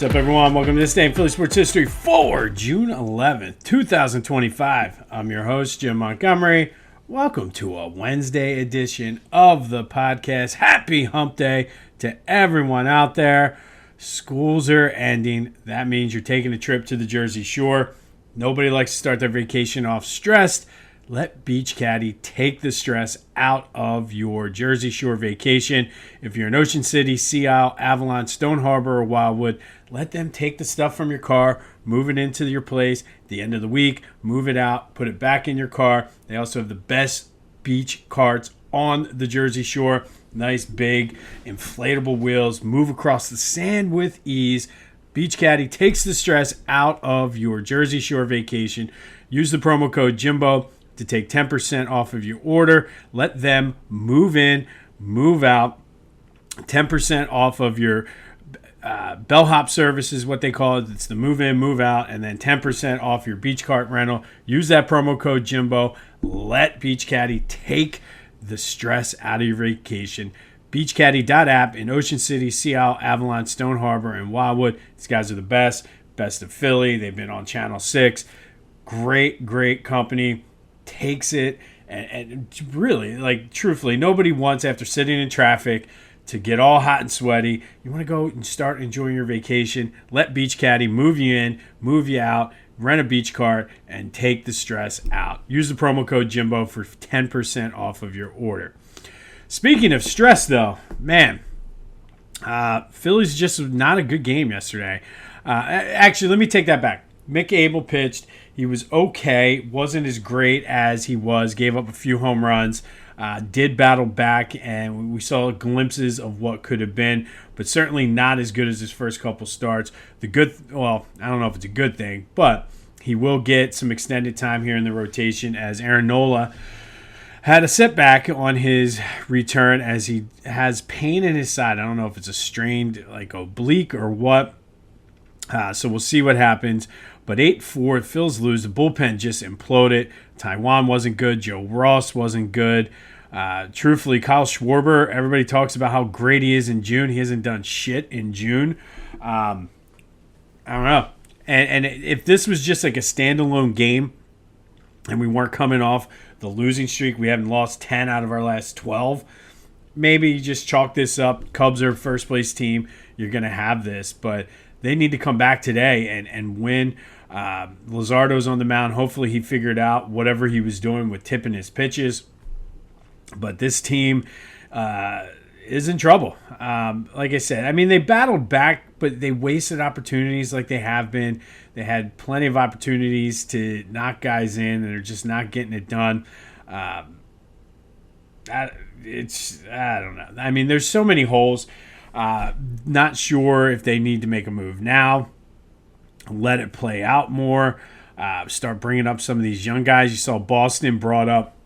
What's up, everyone? Welcome to this day in Philly Sports History for June 11th, 2025. I'm your host, Jim Montgomery. Welcome to a Wednesday edition of the podcast. Happy Humpday to everyone out there. Schools are ending. That means you're taking a trip to the Jersey Shore. Nobody likes to start their vacation off stressed. Let Beach Caddy take the stress out of your Jersey Shore vacation. If you're in Ocean City, Sea Isle, Avalon, Stone Harbor, or Wildwood, let them take the stuff from your car, move it into your place. At the end of the week, move it out, put it back in your car. They also have the best beach carts on the Jersey Shore. Nice, big, inflatable wheels. Move across the sand with ease. Beach Caddy takes the stress out of your Jersey Shore vacation. Use the promo code JIMBO to take 10% off of your order. Let them move in, move out. 10% off of your bellhop service is what they call it. It's the move in, move out, and then 10% off your beach cart rental. Use that promo code JIMBO. Let Beach Caddy take the stress out of your vacation. BeachCaddy.app in Ocean City, Sea Isle, Avalon, Stone Harbor, and Wildwood. These guys are the best of Philly. They've been on Channel 6. Great company. Takes it and really, like, truthfully, nobody wants, after sitting in traffic, to get all hot and sweaty. You want to go and start enjoying your vacation. Let Beach Caddy move you in, move you out, rent a beach cart, and take the stress out. Use the promo code JIMBO for 10% off of your order. Speaking of stress, though, man, Phillies just not a good game yesterday. Actually, let me take that back. Mick Abel pitched. He was okay. Wasn't as great as he was. Gave up a few home runs. Did battle back, and we saw glimpses of what could have been, but certainly not as good as his first couple starts. I don't know if it's a good thing, but he will get some extended time here in the rotation, as Aaron Nola had a setback on his return, as he has pain in his side. I don't know if it's a strained, like, oblique or what. So we'll see what happens. But 8-4, Phils lose. The bullpen just imploded. Taiwan wasn't good. Joe Ross wasn't good. Truthfully, Kyle Schwarber, everybody talks about how great he is in June. He hasn't done shit in June. I don't know. And if this was just like a standalone game and we weren't coming off the losing streak, we haven't lost 10 out of our last 12, maybe you just chalk this up. Cubs are first place team. You're going to have this. But they need to come back today and win. Luzardo's on the mound. Hopefully he figured out whatever he was doing with tipping his pitches. But this team is in trouble. Like I said, I mean, they battled back, but they wasted opportunities like they have been. They had plenty of opportunities to knock guys in, and they're just not getting it done. I don't know. I mean, there's so many holes. Not sure if they need to make a move now, let it play out more, start bringing up some of these young guys. You saw Boston brought up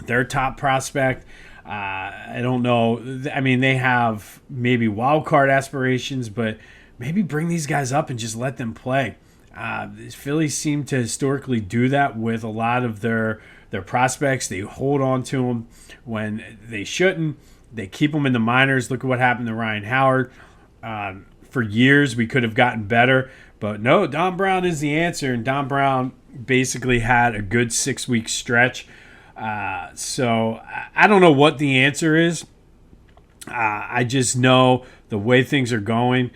their top prospect. I don't know. I mean, they have maybe wild card aspirations, but maybe bring these guys up and just let them play. The Phillies seem to historically do that with a lot of their prospects. They hold on to them when they shouldn't. They keep them in the minors. Look at what happened to Ryan Howard. For years, we could have gotten better. But no, Don Brown is the answer. And Don Brown basically had a good 6-week stretch. So I don't know what the answer is. I just know the way things are going.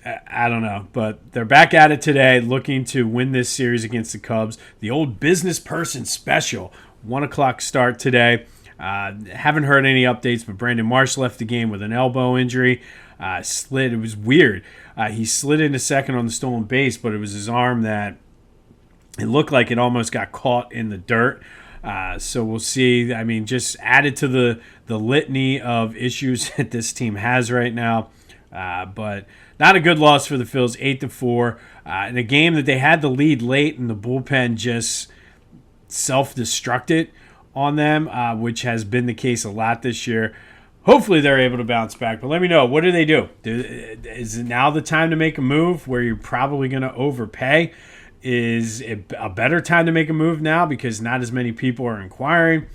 I don't know. But they're back at it today, looking to win this series against the Cubs. The old business person special. 1 o'clock start today. Haven't heard any updates, but Brandon Marsh left the game with an elbow injury. Slid. It was weird. He slid into second on the stolen base, but it was his arm that it looked like it almost got caught in the dirt. So we'll see. I mean, just added to the litany of issues that this team has right now. But not a good loss for the Phils, 8-4. In a game that they had the lead late, and the bullpen just self-destructed on them, which has been the case a lot this year. Hopefully they're able to bounce back. But let me know, what do they do? Is it now the time to make a move where you're probably going to overpay? Is it a better time to make a move now because not as many people are inquiring?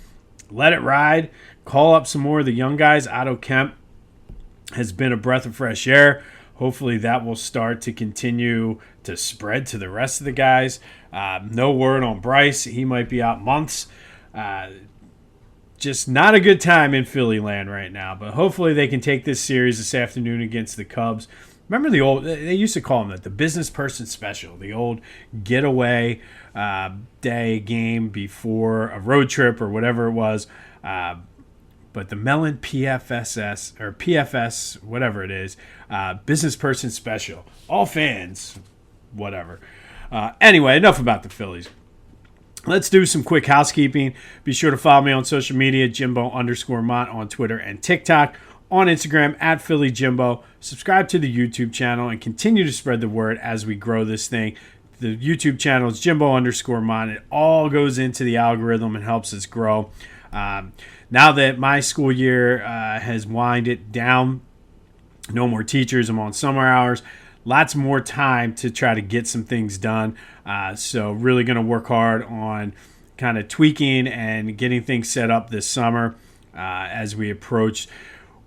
Let it ride. Call up some more of the young guys. Otto Kemp has been a breath of fresh air. Hopefully that will start to continue to spread to the rest of the guys. No word on Bryce. He might be out months. Just not a good time in Philly land right now. But hopefully they can take this series this afternoon against the Cubs. Remember they used to call them that, the business person special, the old getaway day game before a road trip or whatever it was. But the Mellon PFSS or PFS, whatever it is, business person special. All fans, whatever. Anyway, enough about the Phillies. Let's do some quick housekeeping. Be sure to follow me on social media, Jimbo_Mott on Twitter and TikTok. On Instagram, at Philly Jimbo. Subscribe to the YouTube channel and continue to spread the word as we grow this thing. The YouTube channel is Jimbo_Mott. It all goes into the algorithm and helps us grow. Now that my school year has winded down, no more teachers, I'm on summer hours, lots more time to try to get some things done. So really going to work hard on kind of tweaking and getting things set up this summer as we approach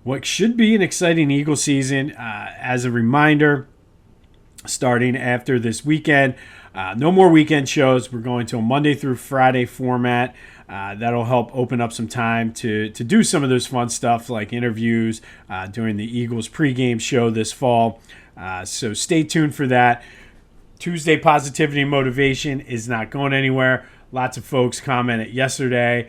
what should be an exciting Eagle season. As a reminder, starting after this weekend, no more weekend shows. We're going to a Monday through Friday format. That'll help open up some time to do some of those fun stuff like interviews during the Eagles pregame show this fall. So stay tuned for that. Tuesday Positivity and Motivation is not going anywhere. Lots of folks commented yesterday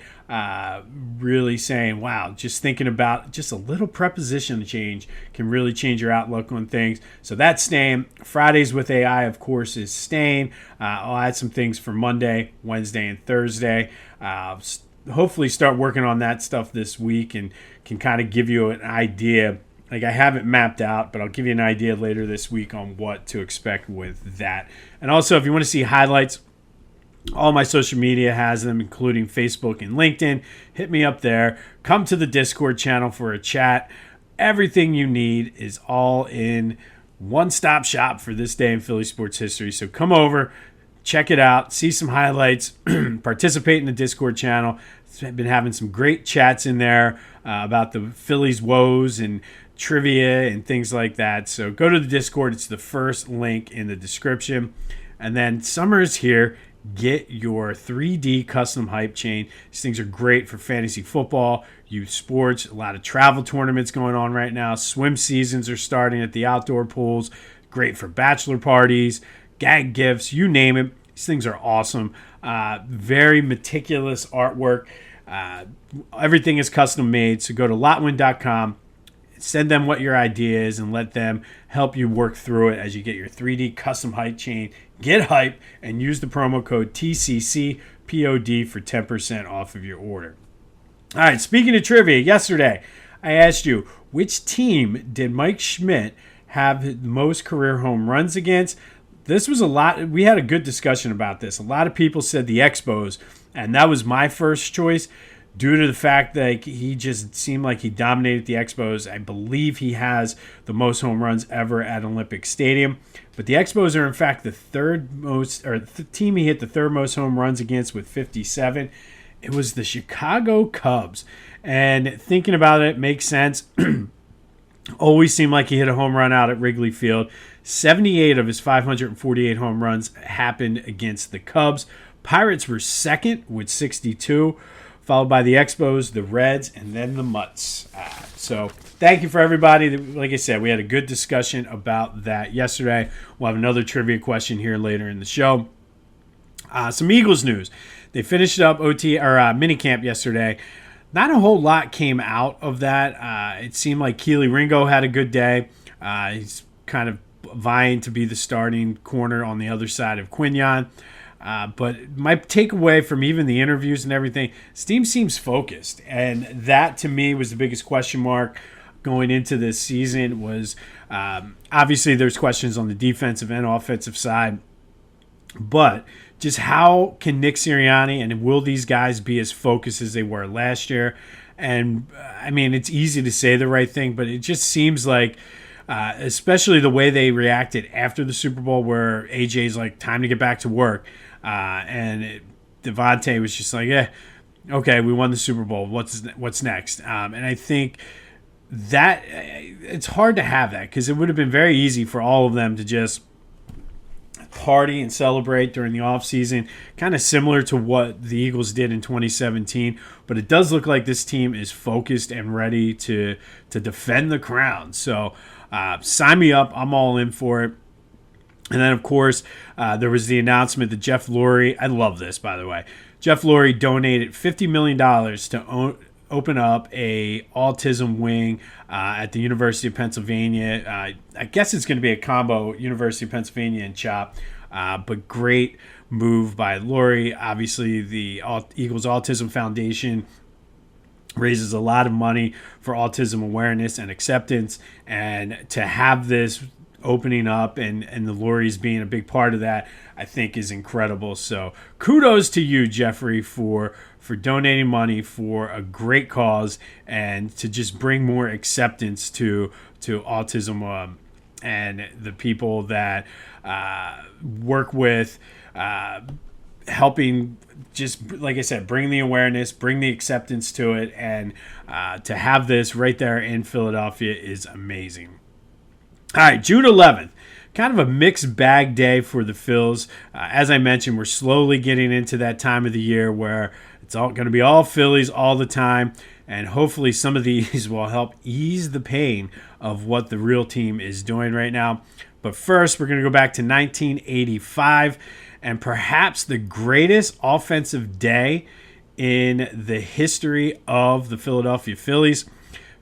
really saying, wow, just thinking about just a little preposition change can really change your outlook on things. So that's staying. Fridays with AI, of course, is staying. I'll add some things for Monday, Wednesday, and Thursday. Hopefully start working on that stuff this week and can kind of give you an idea. Like, I haven't mapped out, but I'll give you an idea later this week on what to expect with that. And also, if you want to see highlights, all my social media has them, including Facebook and LinkedIn. Hit me up there. Come to the Discord channel for a chat. Everything you need is all in one-stop shop for this day in Philly sports history. So come over, check it out, see some highlights, participate in the Discord channel. I've been having some great chats in there about the Phillies woes and trivia and things like that. So go to the Discord. It's the first link in the description. And then summer is here. Get your 3D custom hype chain. These things are great for fantasy football, youth sports, a lot of travel tournaments going on right now. Swim seasons are starting at the outdoor pools. Great for bachelor parties, gag gifts, you name it. These things are awesome. Very meticulous artwork. Everything is custom made. So go to lotwin.com. Send them what your idea is and let them help you work through it as you get your 3D custom hype chain. Get hype and use the promo code TCCPOD for 10% off of your order. All right, speaking of trivia, yesterday I asked you, which team did Mike Schmidt have the most career home runs against? This was a lot. We had a good discussion about this. A lot of people said the Expos, and that was my first choice. Due to the fact that he just seemed like he dominated the Expos. I believe he has the most home runs ever at Olympic Stadium. But the Expos are, in fact, the team he hit the third most home runs against with 57. It was the Chicago Cubs. And thinking about it makes sense. Always seemed like he hit a home run out at Wrigley Field. 78 of his 548 home runs happened against the Cubs. Pirates were second with 62. Followed by the Expos, the Reds, and then the Mutts. So thank you for everybody. Like I said, we had a good discussion about that yesterday. We'll have another trivia question here later in the show. Some Eagles news. They finished up minicamp yesterday. Not a whole lot came out of that. It seemed like Keely Ringo had a good day. He's kind of vying to be the starting corner on the other side of Quinyon. But my takeaway from even the interviews and everything, this team seems focused. And that, to me, was the biggest question mark going into this season was obviously there's questions on the defensive and offensive side. But just how can Nick Sirianni and will these guys be as focused as they were last year? And, I mean, it's easy to say the right thing, but it just seems like especially the way they reacted after the Super Bowl where AJ's like, time to get back to work. And Devontae was just like, okay, we won the Super Bowl. What's next? And I think that it's hard to have that because it would have been very easy for all of them to just party and celebrate during the offseason, kind of similar to what the Eagles did in 2017. But it does look like this team is focused and ready to defend the crown. So sign me up. I'm all in for it. And then, of course, there was the announcement that Jeff Lurie, I love this, by the way, Jeff Lurie donated $50 million to open up a autism wing at the University of Pennsylvania. I guess it's going to be a combo, University of Pennsylvania and CHOP, but great move by Lurie. Obviously, the Eagles Autism Foundation raises a lot of money for autism awareness and acceptance, and to have this opening up and the Luries being a big part of that, I think is incredible. So kudos to you, Jeffrey, for donating money for a great cause and to just bring more acceptance to autism and the people that work with helping, just like I said, bring the awareness, bring the acceptance to it, and to have this right there in Philadelphia is amazing. All right, June 11th, kind of a mixed bag day for the Phils. As I mentioned, we're slowly getting into that time of the year where it's all going to be all Phillies all the time, and hopefully some of these will help ease the pain of what the real team is doing right now. But first, we're going to go back to 1985, and perhaps the greatest offensive day in the history of the Philadelphia Phillies.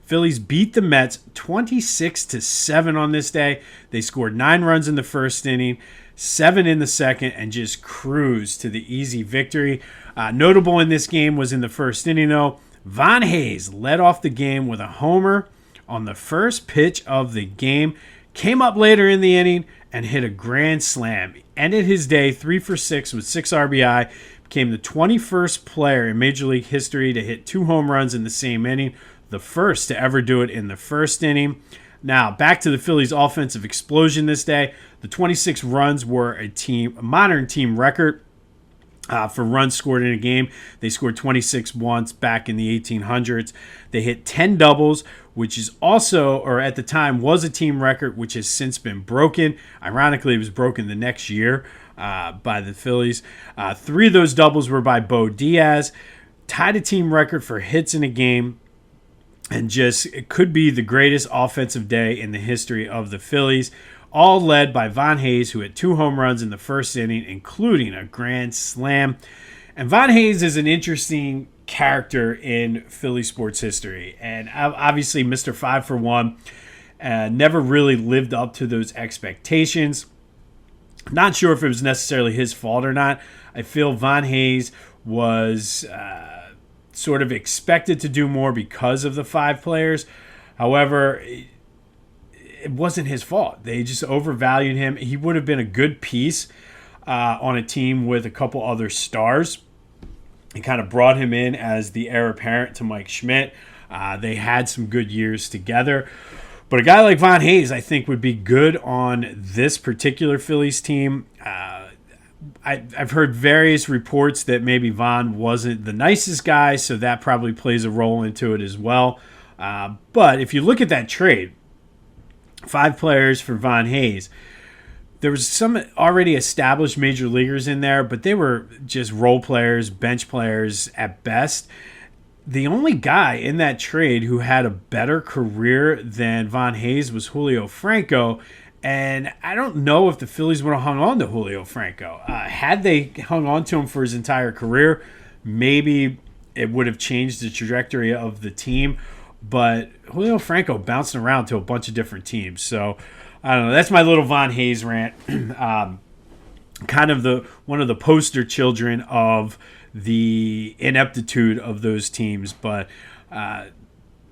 Phillies beat the Mets 26-7 on this day. They scored 9 runs in the first inning, 7 in the second, and just cruised to the easy victory. Notable in this game was in the first inning, though. Von Hayes led off the game with a homer on the first pitch of the game. Came up later in the inning and hit a grand slam. Ended his day 3 for 6 with 6 RBI. Became the 21st player in Major League history to hit 2 home runs in the same inning. The first to ever do it in the first inning. Now, back to the Phillies' offensive explosion this day. The 26 runs were a modern team record for runs scored in a game. They scored 26 once back in the 1800s. They hit 10 doubles, which is also, or at the time, was a team record, which has since been broken. Ironically, it was broken the next year by the Phillies. 3 of those doubles were by Bo Diaz. Tied a team record for hits in a game. And just, it could be the greatest offensive day in the history of the Phillies, all led by Von Hayes, who hit 2 home runs in the first inning, including a grand slam. And Von Hayes is an interesting character in Philly sports history. And obviously, Mr. 5 for 1 never really lived up to those expectations. Not sure if it was necessarily his fault or not. I feel Von Hayes was sort of expected to do more because of the 5 players. However, it wasn't his fault. They just overvalued him. He would have been a good piece on a team with a couple other stars, and kind of brought him in as the heir apparent to Mike Schmidt. They had some good years together. But a guy like Von Hayes, I think, would be good on this particular Phillies team. I've heard various reports that maybe Von wasn't the nicest guy, so that probably plays a role into it as well. But if you look at that trade, 5 players for Von Hayes, there was some already established major leaguers in there, but they were just role players, bench players at best. The only guy in that trade who had a better career than Von Hayes was Julio Franco. And I don't know if the Phillies would have hung on to Julio Franco. Had they hung on to him for his entire career, maybe it would have changed the trajectory of the team. But Julio Franco bouncing around to a bunch of different teams. So, I don't know. That's my little Von Hayes rant. Kind of one of the poster children of the ineptitude of those teams. But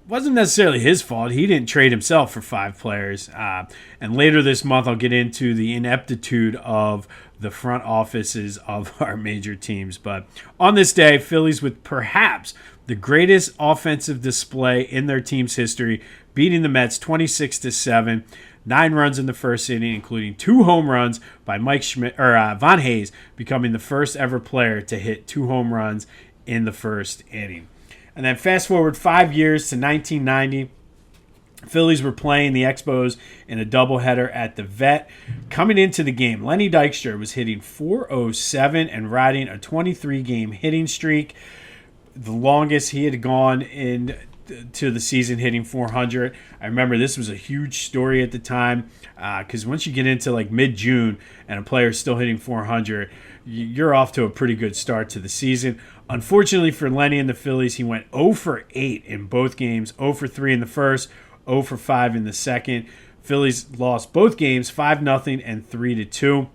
wasn't necessarily his fault. He didn't trade himself for 5 players. And later this month, I'll get into the ineptitude of the front offices of our major teams. But on this day, Phillies with perhaps the greatest offensive display in their team's history, beating the Mets 26-7, 9 runs in the first inning, including 2 home runs by Von Hayes, becoming the first ever player to hit 2 home runs in the first inning. And then fast forward 5 years to 1990. Phillies were playing the Expos in a doubleheader at the Vet. Coming into the game, Lenny Dykstra was hitting .407 and riding a 23-game hitting streak. The longest he had gone in to the season, hitting .400. I remember this was a huge story at the time because once you get into like mid-June and a player is still hitting .400, you're off to a pretty good start to the season. Unfortunately for Lenny and the Phillies, he went 0 for 8 in both games, 0 for 3 in the first, 0 for 5 in the second. Phillies lost both games 5-0 and 3-2.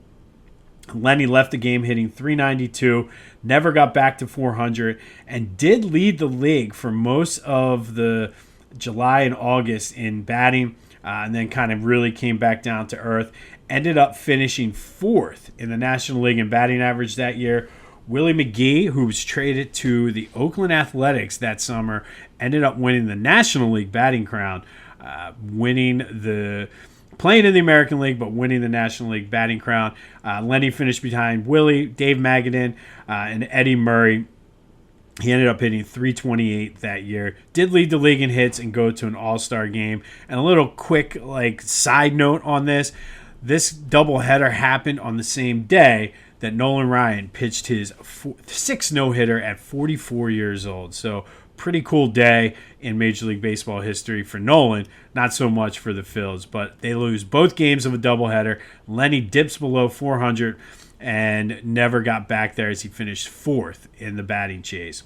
Lenny left the game hitting .392, never got back to .400, and did lead the league for most of the July and August in batting, and then kind of really came back down to earth. Ended up finishing 4th in the National League in batting average that year. Willie McGee, who was traded to the Oakland Athletics that summer, ended up winning the National League batting crown, playing in the American League, but winning the National League batting crown. Lenny finished behind Willie, Dave Magadan, and Eddie Murray. He ended up hitting .328 that year. Did lead the league in hits and go to an All-Star game. And a little quick side note on this. This doubleheader happened on the same day that Nolan Ryan pitched his 6th no-hitter at 44 years old. So pretty cool day in Major League Baseball history for Nolan. Not so much for the Phils, but they lose both games of a doubleheader. Lenny dips below .400 and never got back there as he finished 4th in the batting chase.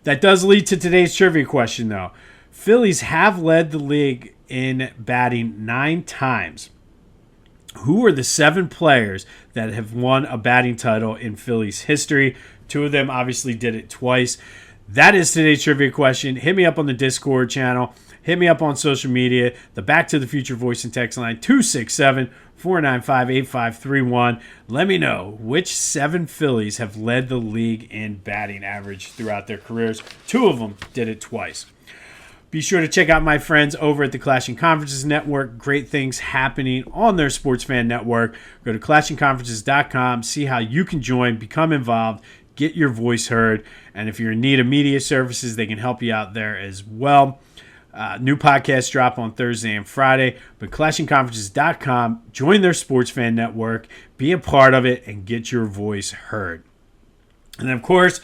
That does lead to today's trivia question, though. Phillies have led the league in batting 9 times. Who are the 7 players that have won a batting title in Phillies history? 2 of them obviously did it twice. That is today's trivia question. Hit me up on the Discord channel. Hit me up on social media. The Back to the Future voice and text line, 267-495-8531. Let me know which 7 Phillies have led the league in batting average throughout their careers. 2 of them did it twice. Be sure to check out my friends over at the Clashing Conferences Network. Great things happening on their Sports Fan Network. Go to clashingconferences.com. See how you can join, become involved, get your voice heard. And if you're in need of media services, they can help you out there as well. New podcasts drop on Thursday and Friday. But clashingconferences.com. Join their Sports Fan Network. Be a part of it and get your voice heard. And then, of course,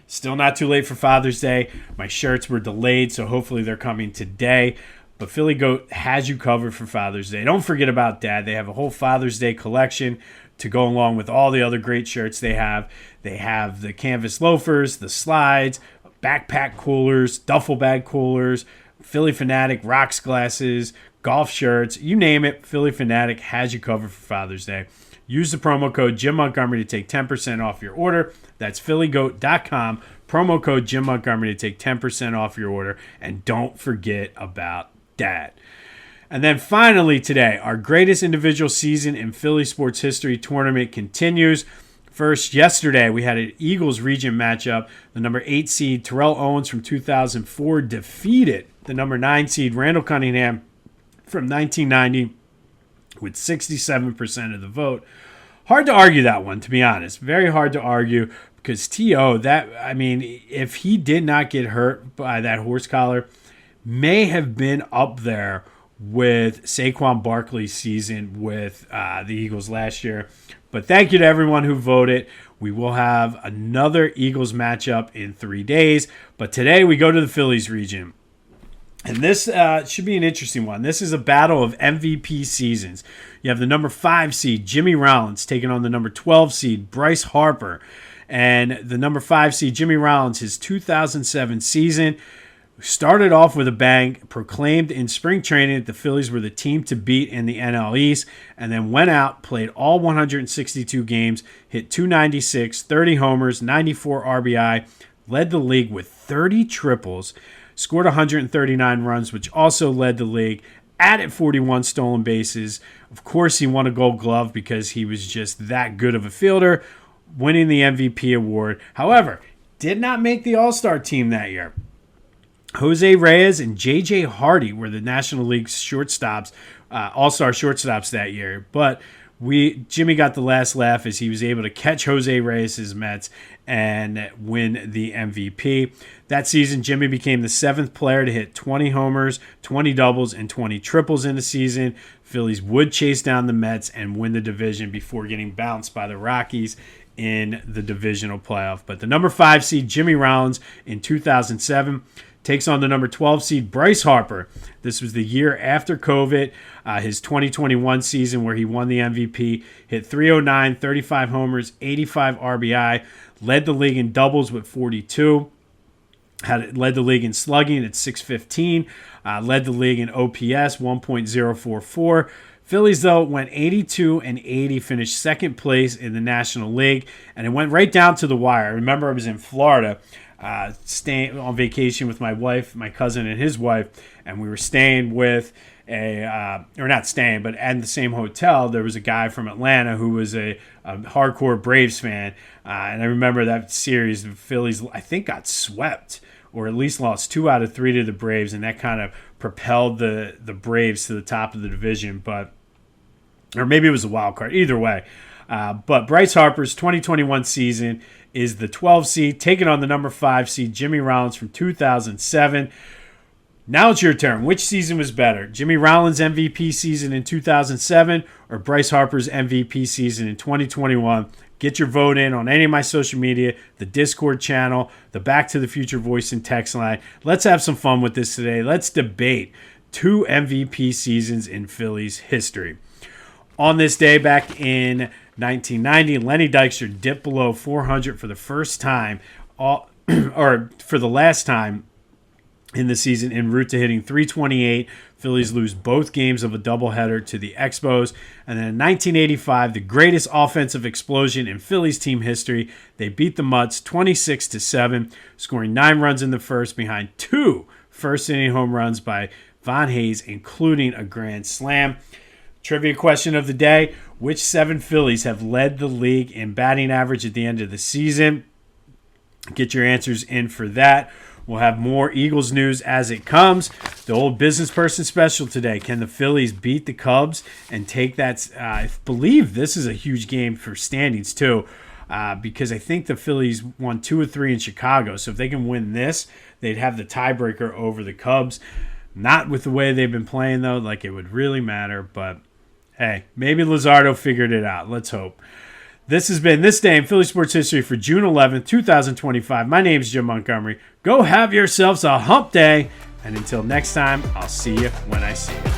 still not too late for Father's Day. My shirts were delayed, so hopefully they're coming today. But Philly Goat has you covered for Father's Day. Don't forget about Dad. They have a whole Father's Day collection to go along with all the other great shirts they have. They have the canvas loafers, the slides, backpack coolers, duffel bag coolers, Philly Fanatic rocks glasses, golf shirts, you name it. Philly Fanatic has you covered for Father's Day. Use the promo code Jim Montgomery to take 10% off your order. That's phillygoat.com. Promo code Jim Montgomery to take 10% off your order. And don't forget about Dad. And then finally today, our greatest individual season in Philly sports history tournament continues. First, yesterday, we had an Eagles Region matchup. The number 8 seed, Terrell Owens from 2004, defeated the number 9 seed, Randall Cunningham from 1990 with 67% of the vote. Hard to argue that one, to be honest. Very hard to argue because T.O., if he did not get hurt by that horse collar, may have been up there with Saquon Barkley's season with the Eagles last year. But thank you to everyone who voted. We will have another Eagles matchup in 3 days. But today we go to the Phillies region. And this should be an interesting one. This is a battle of MVP seasons. You have the number 5 seed, Jimmy Rollins, taking on the number 12 seed, Bryce Harper. And the number 5 seed, Jimmy Rollins, his 2007 season started off with a bang, proclaimed in spring training that the Phillies were the team to beat in the NL East, and then went out, played all 162 games, hit .296, 30 homers, 94 RBI, led the league with 30 triples, scored 139 runs, which also led the league, added 41 stolen bases. Of course, he won a Gold Glove because he was just that good of a fielder, winning the MVP award. However, did not make the All-Star team that year. Jose Reyes and J.J. Hardy were the National League's shortstops, All-Star shortstops that year. But Jimmy got the last laugh as he was able to catch Jose Reyes' Mets and win the MVP. That season, Jimmy became the 7th player to hit 20 homers, 20 doubles, and 20 triples in a season. Phillies would chase down the Mets and win the division before getting bounced by the Rockies in the divisional playoff. But the number 5 seed, Jimmy Rollins, in 2007, takes on the number 12 seed, Bryce Harper. This was the year after COVID, his 2021 season where he won the MVP, hit 309, 35 homers, 85 RBI, led the league in doubles with 42, led the league in slugging at 615, led the league in OPS 1.044. Phillies, though, went 82-80, finished second place in the National League, and it went right down to the wire. I remember I was in Florida, staying on vacation with my wife, my cousin, and his wife, and we were staying with or not staying, but at the same hotel. There was a guy from Atlanta who was a hardcore Braves fan, and I remember that series, the Phillies, I think, got swept, or at least lost 2 out of 3 to the Braves, and that kind of propelled the Braves to the top of the division, or maybe it was a wild card. Either way. But Bryce Harper's 2021 season is the 12 seed, taking on the number 5 seed, Jimmy Rollins, from 2007. Now it's your turn. Which season was better? Jimmy Rollins' MVP season in 2007 or Bryce Harper's MVP season in 2021? Get your vote in on any of my social media, the Discord channel, the Back to the Future voice and text line. Let's have some fun with this today. Let's debate 2 MVP seasons in Phillies history. On this day back in 1990, Lenny Dykstra dipped below 400 for the first time, or for the last time in the season, en route to hitting 328. Phillies lose both games of a doubleheader to the Expos. And then in 1985, the greatest offensive explosion in Phillies team history, they beat the Mutts 26-7, scoring 9 runs in the first behind 2 first-inning home runs by Von Hayes, including a grand slam. Trivia question of the day: which 7 Phillies have led the league in batting average at the end of the season? Get your answers in for that. We'll have more Eagles news as it comes. The old business person special today. Can the Phillies beat the Cubs and take that? I believe this is a huge game for standings too, because I think the Phillies won 2 or 3 in Chicago. So if they can win this, they'd have the tiebreaker over the Cubs. Not with the way they've been playing, though, like it would really matter. But hey, maybe Luzardo figured it out. Let's hope. This has been This Day in Philly Sports History for June 11th, 2025. My name is Jim Montgomery. Go have yourselves a hump day. And until next time, I'll see you when I see you.